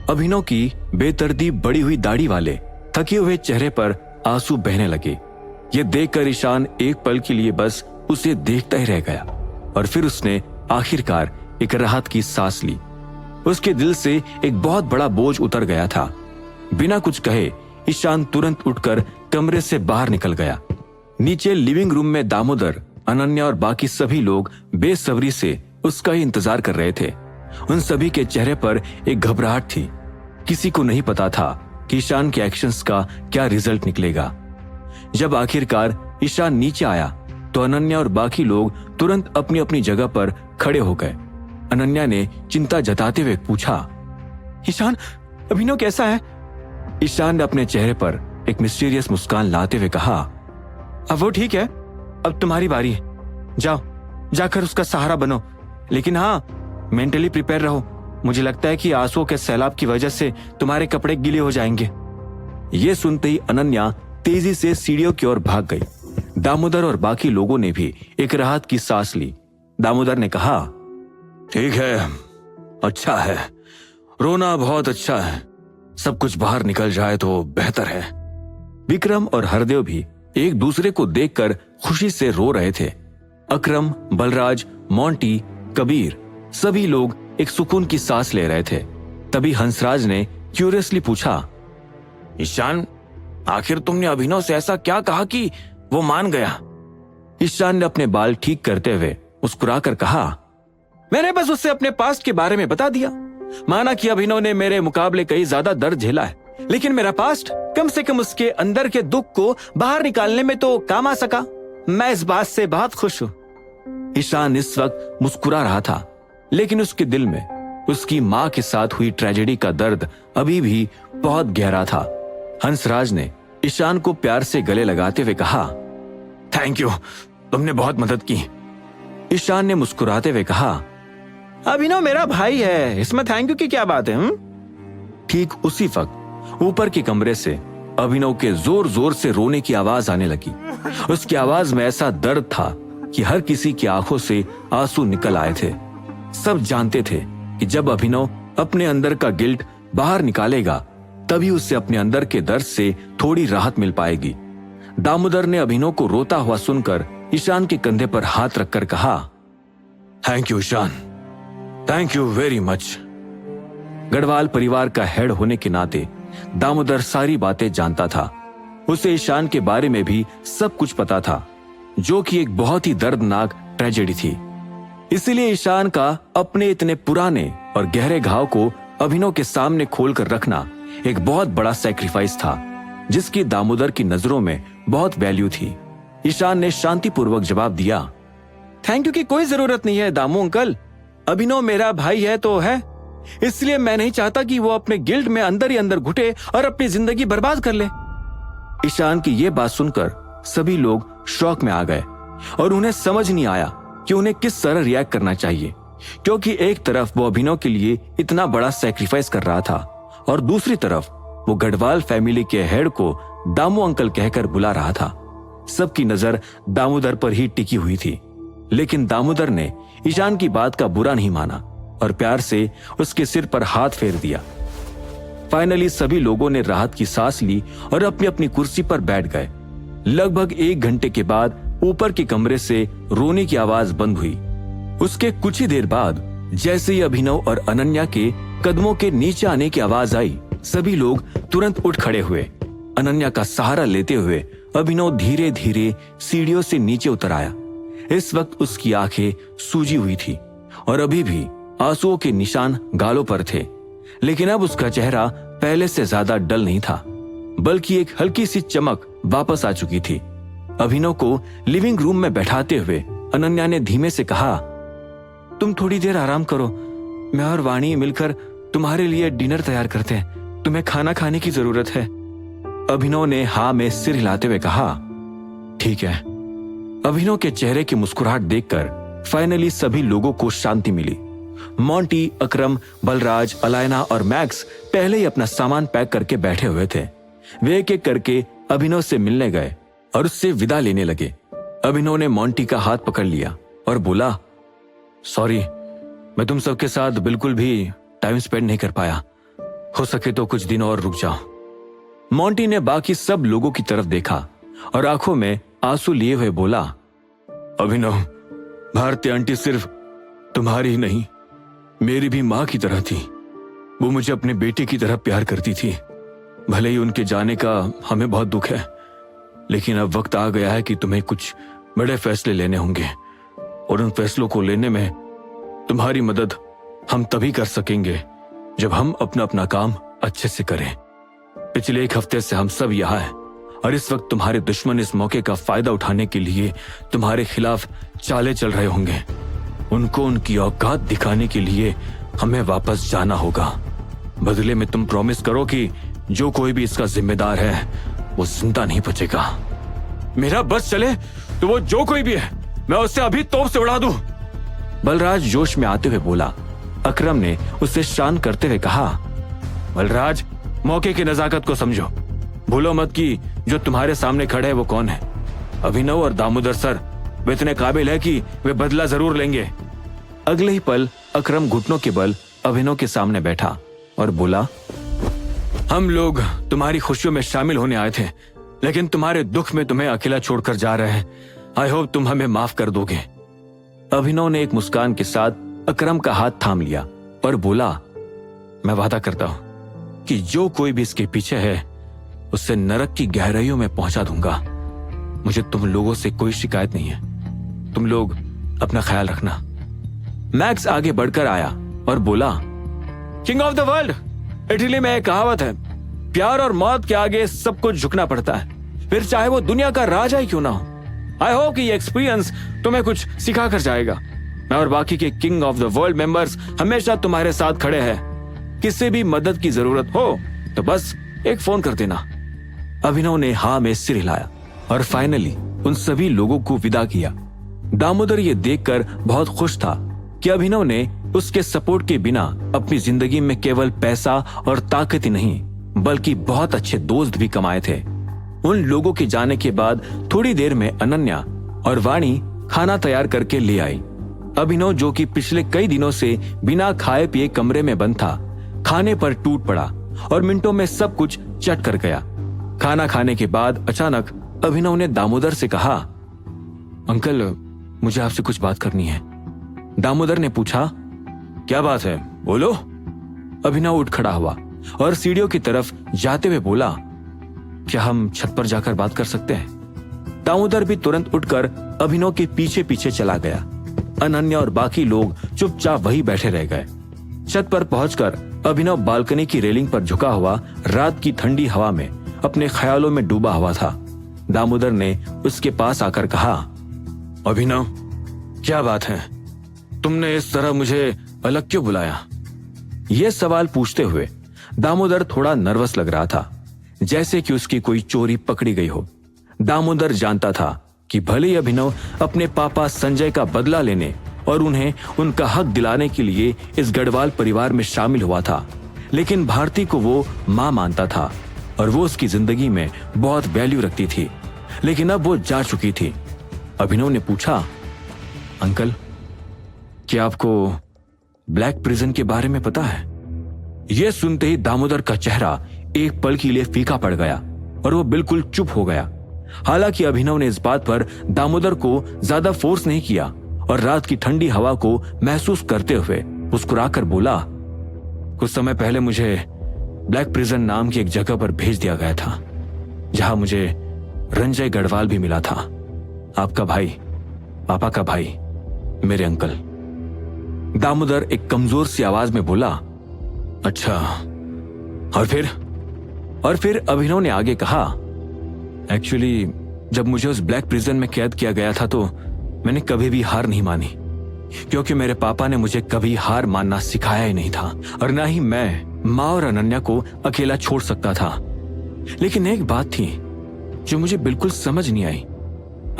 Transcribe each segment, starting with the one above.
अभिनव की बेतरतीब बढ़ी हुई दाढ़ी वाले थके हुए चेहरे पर आंसू बहने लगे। ये देखकर ईशान एक पल के लिए बस उसे देखता ही रह गया और फिर उसने आखिरकार एक राहत की सांस ली। उसके दिल से एक बहुत बड़ा बोझ उतर गया था। बिना कुछ कहे ईशान तुरंत उठकर कमरे से बाहर निकल गया। नीचे लिविंग रूम में दामोदर, अनन्या और बाकी सभी लोग बेसब्री से उसका ही इंतजार कर रहे थे। उन सभी के चेहरे पर एक घबराहट थी। किसी को नहीं पता था कि ईशान के एक्शंस का क्या रिजल्ट निकलेगा। जब आखिरकार ईशान नीचे आया तो अनन्या और बाकी लोग तुरंत अपनी अपनी जगह पर खड़े हो गए। अनन्या ने चिंता जताते हुए पूछा, ईशान, अभिनव कैसा है? ईशान ने अपने चेहरे पर एक मिस्टीरियस मुस्कान लाते हुए कहा, अब वो ठीक है, अब तुम्हारी बारी है। जाओ, जाकर उसका सहारा बनो, लेकिन हाँ, मेंटली प्रिपेयर रहो। मुझे लगता है कि आंसुओं के सैलाब की वजह से तुम्हारे कपड़े गीले हो जाएंगे। ये सुनते ही अनन्या तेजी से सीढ़ियों की ओर भाग गई। दामोदर और बाकी लोगों ने भी एक राहत की सांस ली। दामोदर ने कहा, ठीक है, अच्छा है, रोना बहुत अच्छा है, सब कुछ बाहर निकल जाए तो बेहतर है। विक्रम और हरदेव भी एक दूसरे को देखकर खुशी से रो रहे थे। अकरम, बलराज, मोंटी, कबीर सभी लोग एक सुकून की सांस ले रहे थे। तभी हंसराज ने क्यूरियसली पूछा, ईशान, आखिर तुमने अभिनव से ऐसा क्या कहा कि वो मान गया? ईशान ने अपने बाल ठीक करते हुए मुस्कुराकर कहा, मैंने बस उससे अपने पास्ट के बारे में बता दिया। माना कि अभिनव ने मेरे मुकाबले कई ज्यादा दर्द झेला है, लेकिन मेरा पास्ट कम से कम उसके अंदर के दुख को बाहर निकालने में तो काम आ सका। मैं इस बात से बहुत खुश हूं। ईशान इस वक्त मुस्कुरा रहा था, लेकिन उसके दिल में उसकी मां के साथ हुई ट्रेजेडी का दर्द अभी भी बहुत गहरा था। हंसराज ने ईशान को प्यार से गले लगाते हुए कहा, थैंक यू, तुमने बहुत मदद की। ईशान ने मुस्कुराते हुए कहा, अभिनव मेरा भाई है, इसमें थैंक यू की क्या बात है? ठीक उसी वक्त ऊपर के कमरे से अभिनव के जोर जोर से रोने की आवाज आने लगी। उसकी आवाज में ऐसा दर्द था कि हर किसी की आंखों से आंसू निकल आए थे। सब जानते थे कि जब अभिनव अपने अंदर का गिल्ट बाहर निकालेगा तभी उसे अपने अंदर के दर्द से थोड़ी राहत मिल पाएगी। दामोदर ने अभिनव को रोता हुआ सुनकर ईशान के कंधे पर हाथ रखकर कहा, thank you Ishan, thank you very much. Garhwal परिवार का हेड होने के नाते दामोदर सारी बातें जानता था। उसे ईशान के बारे में भी सब कुछ पता था, जो कि एक बहुत ही दर्दनाक ट्रेजेडी थी। इसीलिए ईशान का अपने इतने पुराने और गहरे घाव को अभिनव के सामने खोलकर रखना एक बहुत बड़ा सैक्रिफाइस था, जिसकी दामोदर की नजरों में बहुत वैल्यू थी। ईशान ने शांतिपूर्वक जवाब दिया, थैंक यू की कोई जरूरत नहीं है दामू अंकल, अभिनव मेरा भाई है तो है, इसलिए मैं नहीं चाहता कि वो अपने गिल्ड में अंदर ही अंदर घुटे और अपनी जिंदगी बर्बाद कर ले। ईशान की ये बात सुनकर सभी लोग शॉक में आ गए और उन्हें समझ नहीं आया कि उन्हें किस तरह रिएक्ट करना चाहिए, क्योंकि एक तरफ वो अभिनव के लिए इतना बड़ा सैक्रिफाइस कर रहा था और दूसरी तरफ वो गढ़वाल फैमिली के हेड को दामू अंकल कहकर बुला रहा था। सबकी नजर दामोदर पर ही टिकी हुई थी, लेकिन दामोदर ने ईशान की बात का बुरा नहीं माना और प्यार से उसके सिर पर हाथ फेर दिया। फाइनली सभी लोगों ने राहत की सांस ली और अपनी अपनी कुर्सी पर बैठ गए। लगभग 1 घंटे के बाद ऊपर के कमरे से रोने की आवाज बंद हुई। उसके कुछ ही देर बाद जैसे ही अभिनव और अनन्या के कदमों के नीचे आने की आवाज आई, सभी लोग तुरंत उठ खड़े हुए। अनन्या का सहारा लेते हुए अभिनव धीरे धीरे सीढ़ियों से नीचे उतर आया। इस वक्त उसकी आंखें सूजी हुई थी और अभी भी आंसुओं के निशान गालों पर थे, लेकिन अब उसका चेहरा पहले से ज्यादा डल नहीं था, बल्कि एक हल्की सी चमक वापस आ चुकी थी। अभिनव को लिविंग रूम में बैठाते हुए अनन्या ने धीमे से कहा, तुम थोड़ी देर आराम करो, मैं और वाणी मिलकर तुम्हारे लिए डिनर तैयार करते हैं, तुम्हें खाना खाने की जरूरत है। अभिनव ने हाँ में सिर हिलाते हुए कहा, ठीक है। अभिनव के चेहरे की मुस्कुराहट देखकर फाइनली सभी लोगों को शांति मिली। मोंटी, अकरम, बलराज, अलायना और मैक्स पहले ही अपना सामान पैक करके बैठे हुए थे। वे एक एक करके अभिनव से मिलने गए और उससे विदा लेने लगे। अभिनव ने मोंटी का हाथ पकड़ लिया और बोला, सॉरी, मैं तुम सबके साथ बिल्कुल भी टाइम स्पेंड नहीं कर पाया। हो सके तो कुछ दिन और रुक जाओ। मोंटी ने बाकी सब लोगों की तरफ देखा और आंखों में आंसू लिए हुए बोला, अभिनव, भारती आंटी सिर्फ तुम्हारी ही नहीं, मेरी भी मां की तरह थी। वो मुझे अपने बेटे की तरह प्यार करती थी। भले ही उनके जाने का हमें बहुत दुख है, लेकिन अब वक्त आ गया है कि तुम्हें कुछ बड़े फैसले लेने होंगे, और उन फैसलों को लेने में तुम्हारी मदद हम तभी कर सकेंगे जब हम अपना अपना काम अच्छे से करें। पिछले 1 हफ्ते से हम सब यहाँ हैं, और इस वक्त तुम्हारे दुश्मन इस मौके का फायदा उठाने के लिए तुम्हारे खिलाफ चालें चल रहे होंगे। उनको उनकी औकात दिखाने के लिए हमें वापस जाना होगा। बदले में तुम प्रॉमिस करो कि जो कोई भी इसका जिम्मेदार है वो जिंदा नहीं बचेगा। मेरा बस चले तो वो जो कोई भी है मैं उससे अभी तोप से उड़ा दूं। बलराज जोश में आते हुए बोला। अकरम ने उसे शांत करते हुए कहा, बलराज, मौके की नजाकत को समझो। भूलो मत कि जो तुम्हारे सामने खड़े हैं वो कौन है। अभिनव और दामोदर सर वे इतने काबिल है कि वे बदला जरूर लेंगे। अगले ही पल अकरम घुटनों के बल अभिनव के सामने बैठा और बोला, हम लोग तुम्हारी खुशियों में शामिल होने आए थे, लेकिन तुम्हारे दुख में तुम्हें अकेला छोड़कर जा रहे हैं। आई होप तुम हमें माफ कर दोगे। अभिनव ने एक मुस्कान के साथ अकरम का हाथ थाम लिया और बोला, मैं वादा करता हूं कि जो कोई भी इसके पीछे है उससे नरक की गहराइयों में पहुंचा दूंगा। मुझे तुम लोगों से कोई शिकायत नहीं है। तुम लोग अपना ख्याल रखना। मैक्स आगे बढ़कर आया और बोला, king of the world, Italy में एक कहावत है, प्यार और मौत के आगे सब कुछ झुकना पड़ता है, फिर चाहे वो दुनिया का राजा ही क्यों ना हो। आई होप कि ये एक्सपीरियंस तुम्हें कुछ सिखा कर जाएगा। मैं और बाकी के king of the world members हमेशा तुम्हारे साथ खड़े हैं। किसी भी मदद की जरूरत हो तो बस एक फोन कर देना। अभिनव ने हाँ में सिर हिलाया और फाइनली उन सभी लोगों को विदा किया। दामोदर ये देखकर बहुत खुश था कि अभिनव ने उसके सपोर्ट के बिना अपनी जिंदगी में केवल पैसा और ताकत ही नहीं बल्कि बहुत अच्छे दोस्त भी कमाए थे। उन लोगों के जाने के बाद थोड़ी देर में अनन्या और वाणी खाना तैयार करके ले आई। अभिनव, जो कि पिछले कई दिनों से बिना खाए पिए कमरे में बंद था, खाने पर टूट पड़ा और मिनटों में सब कुछ चट कर गया। खाना खाने के बाद अचानक अभिनव ने दामोदर से कहा, अंकल, मुझे आपसे कुछ बात करनी है। दामोदर ने पूछा, क्या बात है, बोलो। अभिनव उठ खड़ा हुआ और सीढ़ियों की तरफ जाते हुए बोला, क्या हम छत पर जाकर बात कर सकते हैं? दामोदर भी तुरंत उठकर अभिनव के पीछे पीछे चला गया। अनन्या और बाकी लोग चुपचाप वहीं बैठे रह गए। छत पर पहुंचकर अभिनव बालकनी की रेलिंग पर झुका हुआ रात की ठंडी हवा में अपने ख्यालों में डूबा हुआ था। दामोदर ने उसके पास आकर कहा, अभिनव, क्या बात है? तुमने इस तरह मुझे अलग क्यों बुलाया? यह सवाल पूछते हुए दामोदर थोड़ा नर्वस लग रहा था, जैसे कि उसकी कोई चोरी पकड़ी गई हो। दामोदर जानता था कि भले ही अभिनव अपने पापा संजय का बदला लेने और उन्हें उनका हक दिलाने के लिए इस गढ़वाल परिवार में शामिल हुआ था, लेकिन भारती को वो मां मानता था और वो उसकी जिंदगी में बहुत वैल्यू रखती थी। लेकिन अब वो जा चुकी थी। अभिनव ने पूछा, अंकल, क्या आपको ब्लैक प्रिजन के बारे में पता है? यह सुनते ही दामोदर का चेहरा एक पल के लिए फीका पड़ गया और वो बिल्कुल चुप हो गया। हालांकि अभिनव ने इस बात पर दामोदर को ज्यादा फोर्स नहीं किया और रात की ठंडी हवा को महसूस करते हुए मुस्कुराकर बोला, कुछ समय पहले मुझे ब्लैक प्रिजन नाम की एक जगह पर भेज दिया गया था, जहां मुझे रंजय गढ़वाल भी मिला था, आपका भाई, पापा का भाई, मेरे अंकल। दामोदर एक कमजोर सी आवाज में बोला, अच्छा, और फिर अभिनव ने आगे कहा, एक्चुअली जब मुझे उस ब्लैक प्रिजन में कैद किया गया था तो मैंने कभी भी हार नहीं मानी, क्योंकि मेरे पापा ने मुझे कभी हार मानना सिखाया ही नहीं था और ना ही मैं माँ और अनन्या को अकेला छोड़ सकता था। लेकिन एक बात थी जो मुझे बिल्कुल समझ नहीं आई।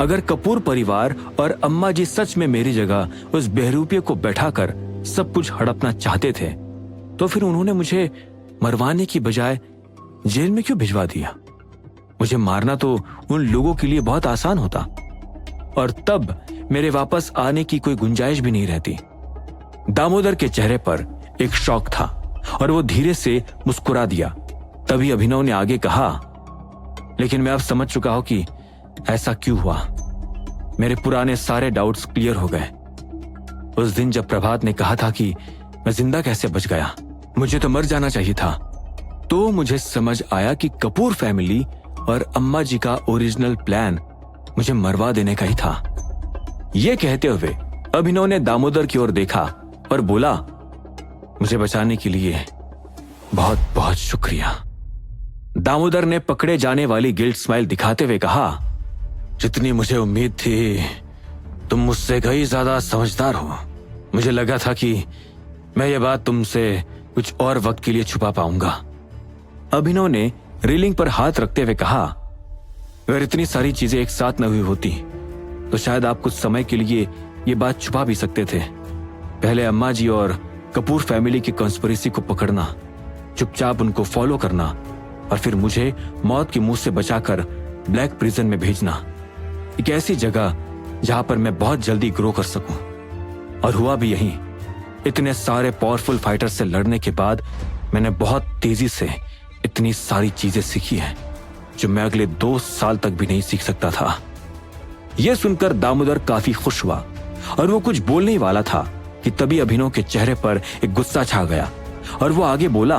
अगर कपूर परिवार और अम्मा जी सच में मेरी जगह उस बहरूपिये को बैठाकर सब कुछ हड़पना चाहते थे, तो फिर उन्होंने मुझे मरवाने की बजाय जेल में क्यों भिजवा दिया? मुझे मारना तो उन लोगों के लिए बहुत आसान होता और तब मेरे वापस आने की कोई गुंजाइश भी नहीं रहती। दामोदर के चेहरे पर एक शौक था और वो धीरे से मुस्कुरा दिया। तभी अभिनव ने आगे कहा, लेकिन मैं अब समझ चुका हूं कि ऐसा क्यों हुआ। मेरे पुराने सारे डाउट्स क्लियर हो गए। उस दिन जब प्रभात ने कहा था कि मैं जिंदा कैसे बच गया, मुझे तो मर जाना चाहिए था, तो मुझे समझ आया कि कपूर फैमिली और अम्मा जी का ओरिजिनल प्लान मुझे मरवा देने का ही था। यह कहते हुए अभिनव ने दामोदर की ओर देखा और बोला, मुझे बचाने के लिए बहुत बहुत शुक्रिया। दामोदर ने पकड़े जाने वाली गिल्ट स्माइल दिखाते हुए कहा, जितनी मुझे उम्मीद थी तुम मुझसे कहीं ज्यादा समझदार हो। मुझे लगा था कि मैं ये बात तुमसे कुछ और वक्त के लिए छुपा पाऊंगा। अभिनव ने रेलिंग पर हाथ रखते हुए कहा, अगर इतनी सारी चीजें एक साथ न हुई होती तो शायद आप कुछ समय के लिए ये बात छुपा भी सकते थे। पहले अम्मा जी और कपूर फैमिली की कॉन्स्पिरेसी को पकड़ना, चुपचाप उनको फॉलो करना और फिर मुझे मौत के मुंह से बचाकर ब्लैक प्रिजन में भेजना, एक ऐसी जगह जहां पर मैं बहुत जल्दी ग्रो कर सकूं। और हुआ भी यही। इतने सारे पावरफुल फाइटर से लड़ने के बाद मैंने बहुत तेजी से इतनी सारी चीजें सीखी हैं जो मैं अगले 2 साल तक भी नहीं सीख सकता था। यह सुनकर दामोदर काफी खुश हुआ और वो कुछ बोलने ही वाला था कि तभी अभिनव के चेहरे पर एक गुस्सा छा गया और वो आगे बोला,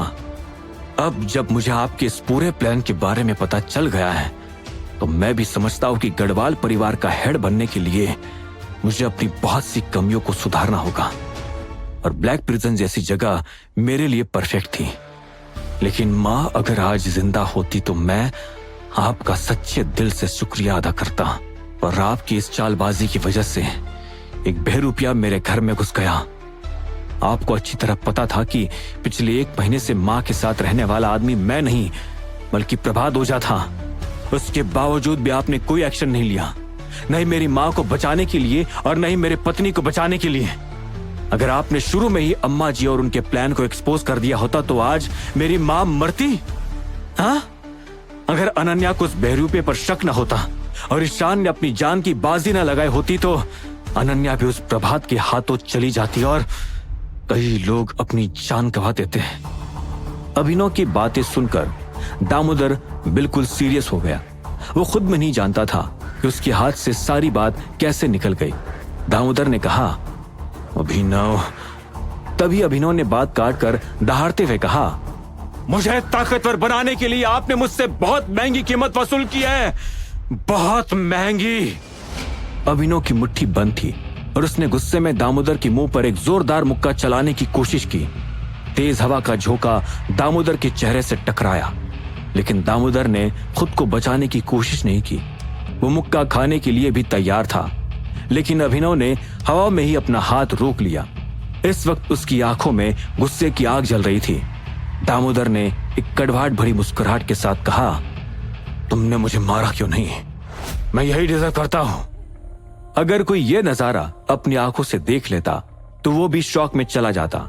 अब जब मुझे आपके इस पूरे प्लान के बारे में पता चल गया है तो मैं भी समझता हूं कि गढ़वाल परिवार का हेड बनने के लिए मुझे अपनी बहुत सी कमियों को सुधारना होगा और ब्लैक प्रिजन जैसी जगह मेरे लिए परफेक्ट थी। लेकिन मां अगर आज जिंदा होती तो मैं आपका सच्चे दिल से शुक्रिया अदा करता, और आपकी इस चालबाजी की वजह से एक बहरूपिया मेरे घर में घुस गया। आपको अच्छी तरह पता था कि पिछले 1 महीने से मां के साथ रहने वाला आदमी मैं नहीं बल्कि प्रभात ओझा था। उसके बावजूद भी आपने कोई एक्शन नहीं लिया, नहीं मेरी मां को बचाने के लिए और नहीं मेरे पत्नी को बचाने के लिए। अगर आपने शुरू में ही अम्मा जी और उनके प्लान को एक्सपोज कर दिया होता तो आज मेरी मां मरती। हाँ, अगर अनन्या को उस बहरूपे पर शक न होता और ईशान ने अपनी जान की बाजी न लगाई होती तो अनन्या भी उस प्रभात के हाथों चली जाती और कई लोग अपनी जान गंवा देते। अभिनव की बातें सुनकर दामोदर बिल्कुल सीरियस हो गया। वो खुद में नहीं जानता था कि उसके हाथ से सारी बात कैसे निकल गई। दामोदर ने कहा, अभिनव। तभी अभिनव ने बात काट कर दहाड़ते हुए कहा, मुझे ताकतवर बनाने के लिए आपने मुझसे बहुत महंगी कीमत वसूल की है, बहुत महंगी। अभिनव की मुट्ठी बंद थी और उसने गुस्से में दामोदर के मुंह पर एक जोरदार मुक्का चलाने की कोशिश की। तेज हवा का झोंका दामोदर के चेहरे से टकराया, लेकिन दामोदर ने खुद को बचाने की कोशिश नहीं की। वो मुक्का खाने के लिए भी तैयार था, लेकिन अभिनव ने हवा में ही अपना हाथ रोक लिया। इस वक्त उसकी आंखों में गुस्से की आग जल रही थी। दामोदर ने एक कड़वाहट भरी मुस्कुराहट के साथ कहा, तुमने मुझे मारा क्यों नहीं? मैं यही डिजर्व करता हूं। अगर कोई यह नजारा अपनी आंखों से देख लेता तो वो भी शौक में चला जाता।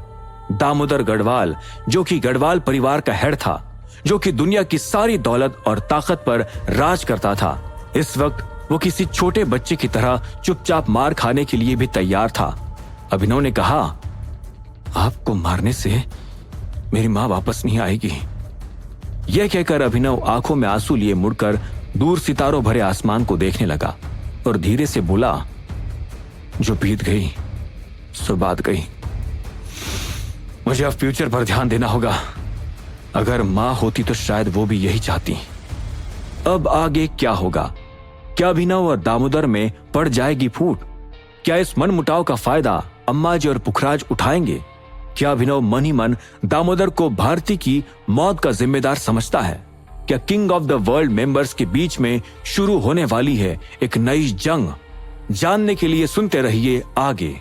दामोदर गढ़वाल, जो कि गढ़वाल परिवार का हेड था, जो कि दुनिया की सारी दौलत और ताकत पर राज करता था, इस वक्त वो किसी छोटे बच्चे की तरह चुपचाप मार खाने के लिए भी तैयार था। अभिनव ने कहा, आपको मारने से मेरी मां वापस नहीं आएगी। यह कहकर अभिनव आंखों में आंसू लिए मुड़कर दूर सितारों भरे आसमान को देखने लगा और धीरे से बोला, जो बीत गई सो बात गई। मुझे अब फ्यूचर पर ध्यान देना होगा। अगर मां होती तो शायद वो भी यही चाहती। अब आगे क्या होगा? क्या अभिनव और दामोदर में पड़ जाएगी फूट? क्या इस मनमुटाव का फायदा अम्मा जी और पुखराज उठाएंगे? क्या अभिनव मन ही मन दामोदर को भारती की मौत का जिम्मेदार समझता है? क्या king of the world members के बीच में शुरू होने वाली है एक नई जंग? जानने के लिए सुनते रहिए आगे।